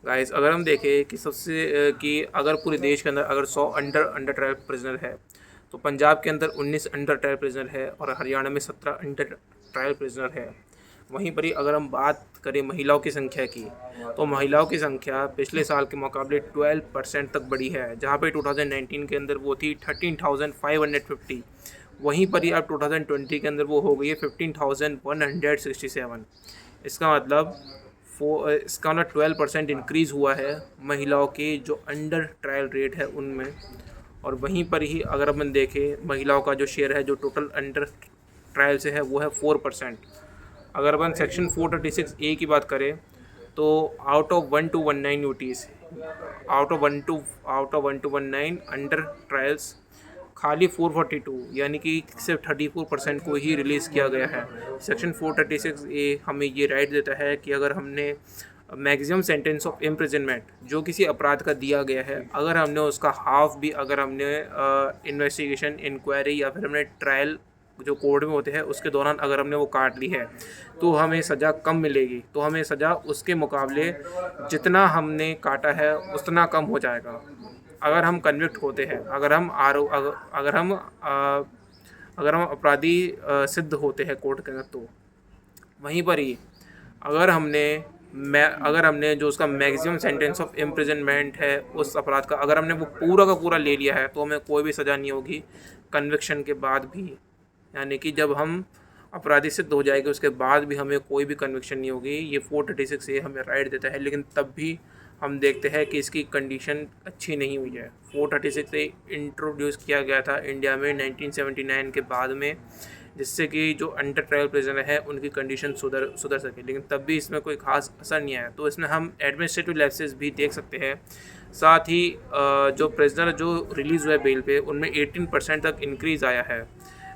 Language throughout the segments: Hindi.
गाइस अगर हम देखें कि कि अगर पूरे देश के अंदर अगर 100 अंडर ट्रायल प्रिजनर है, तो पंजाब के अंदर 19 अंडर ट्रायल प्रिजनर है और हरियाणा में 17 अंडर ट्रायल प्रिजनर है। वहीं पर ही अगर हम बात करें महिलाओं की संख्या की, तो महिलाओं की संख्या पिछले साल के मुकाबले 12% तक बढ़ी है, जहां पे 2019 के अंदर वो थी 13,550। वहीं पर ही अब 2020 के अंदर वो हो गई है 15,167। इसका मतलब 12% इंक्रीज़ हुआ है महिलाओं के जो अंडर ट्रायल रेट है उनमें। और वहीं पर ही अगर अपन देखें महिलाओं का जो शेयर है जो टोटल अंडर ट्रायल से है वो है 4%। अगर अपन सेक्शन 436A की बात करें, तो out of 1219 UTs, out of 19 under trials, खाली 442 यानी कि सिर्फ 34% को ही रिलीज़ किया गया है। सेक्शन 436A हमें ये राइट देता है कि अगर हमने मैक्सिमम सेंटेंस ऑफ इम्प्रिजनमेंट जो किसी अपराध का दिया गया है, अगर हमने उसका हाफ भी, अगर हमने इन्वेस्टिगेशन, इंक्वायरी या फिर हमने ट्रायल जो कोर्ट में होते हैं उसके दौरान अगर हमने वो काट ली है, तो हमें सज़ा कम मिलेगी। तो हमें सज़ा उसके मुकाबले जितना हमने काटा है उतना कम हो जाएगा अगर हम कन्विक्ट होते हैं, अगर हम अपराधी सिद्ध होते हैं कोर्ट के अंदर। तो वहीं पर ही अगर हमने अगर हमने जो उसका मैक्सिमम सेंटेंस ऑफ इम्प्रिजनमेंट है उस अपराध का, अगर हमने वो पूरा का पूरा ले लिया है, तो हमें कोई भी सज़ा नहीं होगी कन्विक्शन के बाद भी। यानी कि जब हम अपराधी सिद्ध हो जाएंगे उसके बाद भी हमें कोई भी कन्विक्शन नहीं होगी। ये 436 ये हमें राइट देता है, लेकिन तब भी हम देखते हैं कि इसकी कंडीशन अच्छी नहीं हुई है। 436 से इंट्रोड्यूस किया गया था इंडिया में 1979 के बाद में, जिससे कि जो अंडर ट्रायल प्रिजनर है उनकी कंडीशन सुधर सके, लेकिन तब भी इसमें कोई खास असर नहीं आया। तो इसमें हम एडमिनिस्ट्रेटिव लैप्सेस भी देख सकते हैं। साथ ही जो प्रिजनर जो रिलीज़ हुए बेल पे उनमें 18% तक इंक्रीज़ आया है।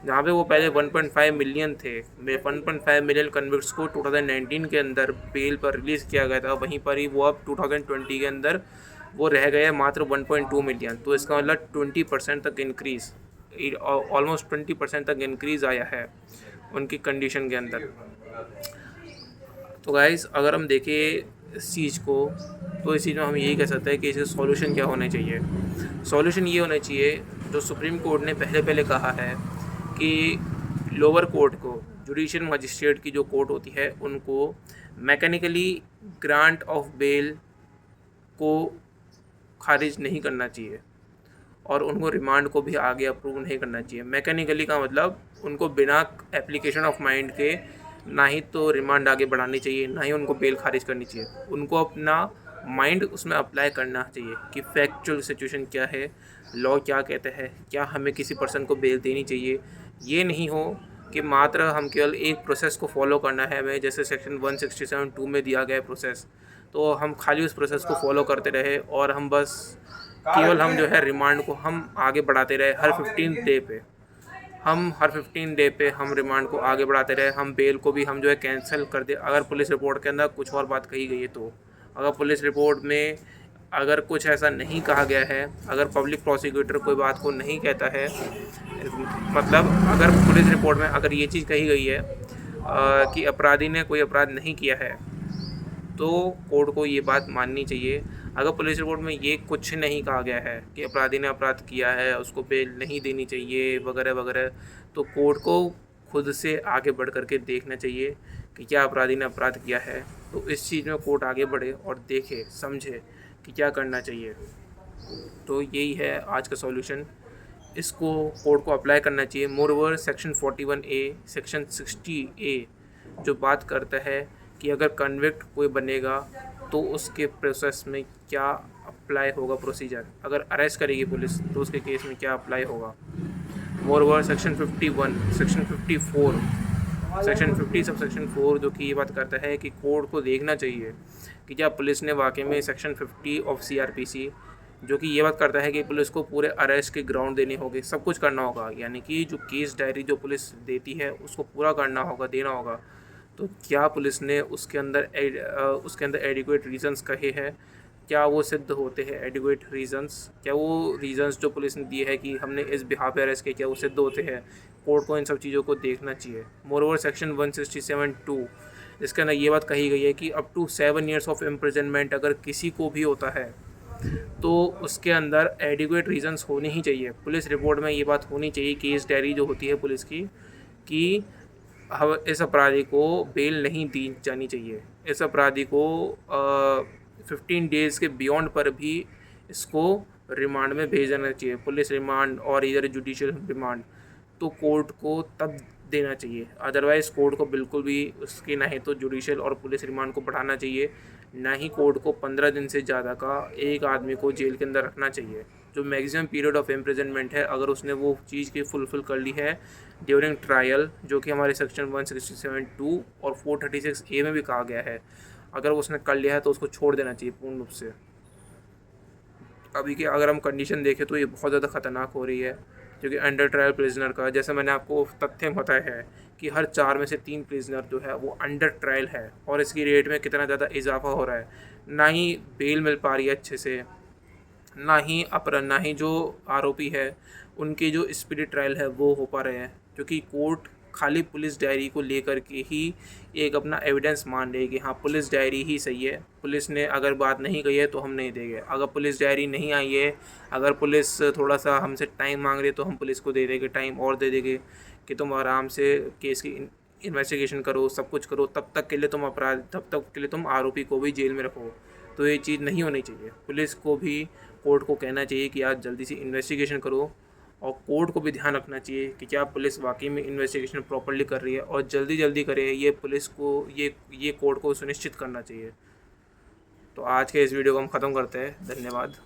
जहाँ पे वो पहले 1.5 मिलियन थे, 1.5 मिलियन कन्विक्ट्स को 2019 के अंदर बेल पर रिलीज़ किया गया था, वहीं पर ही वो अब 2020 के अंदर वो रह गए मात्र 1.2 मिलियन। तो इसका मतलब 20% तक इंक्रीज़, ऑलमोस्ट 20% तक इंक्रीज़ आया है उनकी कंडीशन के अंदर। तो गाइस अगर हम देखें इस चीज़ को, तो इस चीज़ में हम यही कह सकते हैं कि इसका सॉल्यूशन क्या होना चाहिए। सॉल्यूशन ये होना चाहिए जो सुप्रीम कोर्ट ने पहले कहा है कि लोअर कोर्ट को, जुडिशियल मजिस्ट्रेट की जो कोर्ट होती है, उनको मैकेनिकली ग्रांट ऑफ बेल को खारिज नहीं करना चाहिए और उनको रिमांड को भी आगे अप्रूव नहीं करना चाहिए। मैकेनिकली का मतलब उनको बिना एप्लीकेशन ऑफ माइंड के ना ही तो रिमांड आगे बढ़ानी चाहिए, ना ही उनको बेल खारिज करनी चाहिए। उनको अपना माइंड उसमें अप्लाई करना चाहिए कि फैक्चुअल सिचुएशन क्या है, लॉ क्या कहता है, क्या हमें किसी पर्सन को बेल देनी चाहिए। ये नहीं हो कि मात्र हम केवल एक प्रोसेस को फॉलो करना है हमें, जैसे सेक्शन 167(2) में दिया गया है प्रोसेस, तो हम खाली उस प्रोसेस को फॉलो करते रहे और हम बस केवल हम जो है रिमांड को हम आगे बढ़ाते रहे हर 15 डे पे। हर 15 डे पे हम रिमांड को आगे बढ़ाते रहे, हम बेल को भी हम जो है कैंसिल कर दे। अगर पुलिस रिपोर्ट के अंदर कुछ और बात कही गई है, तो अगर पुलिस रिपोर्ट में अगर कुछ ऐसा नहीं कहा गया है, अगर पब्लिक प्रोसिक्यूटर कोई बात को नहीं कहता है, मतलब अगर पुलिस रिपोर्ट में अगर ये चीज़ कही गई है कि अपराधी ने कोई अपराध नहीं किया है, तो कोर्ट को ये बात माननी चाहिए। अगर पुलिस रिपोर्ट में ये कुछ नहीं कहा गया है कि अपराधी ने अपराध किया है, उसको बेल नहीं देनी चाहिए वगैरह वगैरह, तो कोर्ट को खुद से आगे बढ़ कर के देखना चाहिए कि क्या अपराधी ने अपराध किया है। तो इस चीज़ में कोर्ट आगे बढ़े और देखे समझे कि क्या करना चाहिए। तो यही है आज का सॉल्यूशन, इसको कोर्ट को अप्लाई करना चाहिए। Moreover section 41A, section 60A जो बात करता है कि अगर कन्विक्ट कोई बनेगा तो उसके प्रोसेस में क्या अप्लाई होगा प्रोसीजर, अगर अरेस्ट करेगी पुलिस तो उसके केस में क्या अप्लाई होगा। Moreover section 51, section 54, section 50 sub section 4 जो कि ये बात करता है कि कोर्ट को देखना चाहिए कि क्या पुलिस ने वाकई में सेक्शन 50 ऑफ CRPC, जो कि ये बात करता है कि पुलिस को पूरे अरेस्ट के ग्राउंड देने होंगे, सब कुछ करना होगा, यानी कि जो केस डायरी जो पुलिस देती है उसको पूरा करना होगा, देना होगा। तो क्या पुलिस ने उसके अंदर एडिक्वेट रीजंस कहे हैं, क्या वो सिद्ध होते हैं एडिक्वेट रीजंस, क्या वो रीजंस जो पुलिस ने दिए है कि हमने इस बिहाफ पे अरेस्ट किया, क्या वो सिद्ध होते हैं। कोर्ट को इन सब चीज़ों को देखना चाहिए। मोरओवर सेक्शन 167(2) जिसके अंदर ये बात कही गई है कि up to 7 years of imprisonment अगर किसी को भी होता है तो उसके अंदर एडिक्वेट रीजंस होने ही चाहिए। पुलिस रिपोर्ट में ये बात होनी चाहिए, केस डायरी जो होती है पुलिस की, कि इस अपराधी को बेल नहीं दी जानी चाहिए, इस अपराधी को 15 डेज़ के बियॉन्ड पर भी इसको रिमांड में भेज देना चाहिए, पुलिस रिमांड और इधर जुडिशियल रिमांड, तो कोर्ट को तब देना चाहिए। अदरवाइज़ कोर्ट को बिल्कुल भी उसकी ना ही तो जुडिशियल और पुलिस रिमांड को बढ़ाना चाहिए, ना ही कोर्ट को 15 दिन से ज़्यादा का एक आदमी को जेल के अंदर रखना चाहिए। जो मैक्सिमम पीरियड ऑफ इम्प्रिजनमेंट है, अगर उसने वो चीज़ की फुलफ़िल कर ली है ड्यूरिंग ट्रायल, जो कि हमारे सेक्शन 167(2) और 436A में भी कहा गया है, अगर उसने कर लिया है तो उसको छोड़ देना चाहिए पूर्ण रूप से। अभी की अगर हम कंडीशन देखें तो ये बहुत ज़्यादा ख़तरनाक हो रही है, क्योंकि अंडर ट्रायल प्रिजनर का, जैसे मैंने आपको तथ्य बताया है कि हर 4 में से 3 प्रिजनर जो है वो अंडर ट्रायल है, और इसकी रेट में कितना ज़्यादा इजाफा हो रहा है। ना ही बेल मिल पा रही है अच्छे से, ना ही जो आरोपी है उनके जो स्पीडी ट्रायल है वो हो पा रहे हैं, क्योंकि कोर्ट खाली पुलिस डायरी को लेकर के ही एक अपना एविडेंस मान रही है कि हाँ पुलिस डायरी ही सही है, पुलिस ने अगर बात नहीं कही है तो हम नहीं देंगे, अगर पुलिस डायरी नहीं आई है, अगर पुलिस थोड़ा सा हमसे टाइम मांग रही है तो हम पुलिस को दे देंगे टाइम और दे देंगे कि तुम आराम से केस की इन्वेस्टिगेशन करो, सब कुछ करो, तब तक के लिए तुम आरोपी को भी जेल में रखो। तो ये चीज़ नहीं होनी चाहिए। पुलिस को भी कोर्ट को कहना चाहिए कि आज जल्दी से इन्वेस्टिगेशन करो, और कोर्ट को भी ध्यान रखना चाहिए कि क्या पुलिस वाकई में इन्वेस्टिगेशन प्रॉपर्ली कर रही है, और जल्दी करे, ये पुलिस को ये कोर्ट को सुनिश्चित करना चाहिए। तो आज के इस वीडियो को हम ख़त्म करते हैं। धन्यवाद।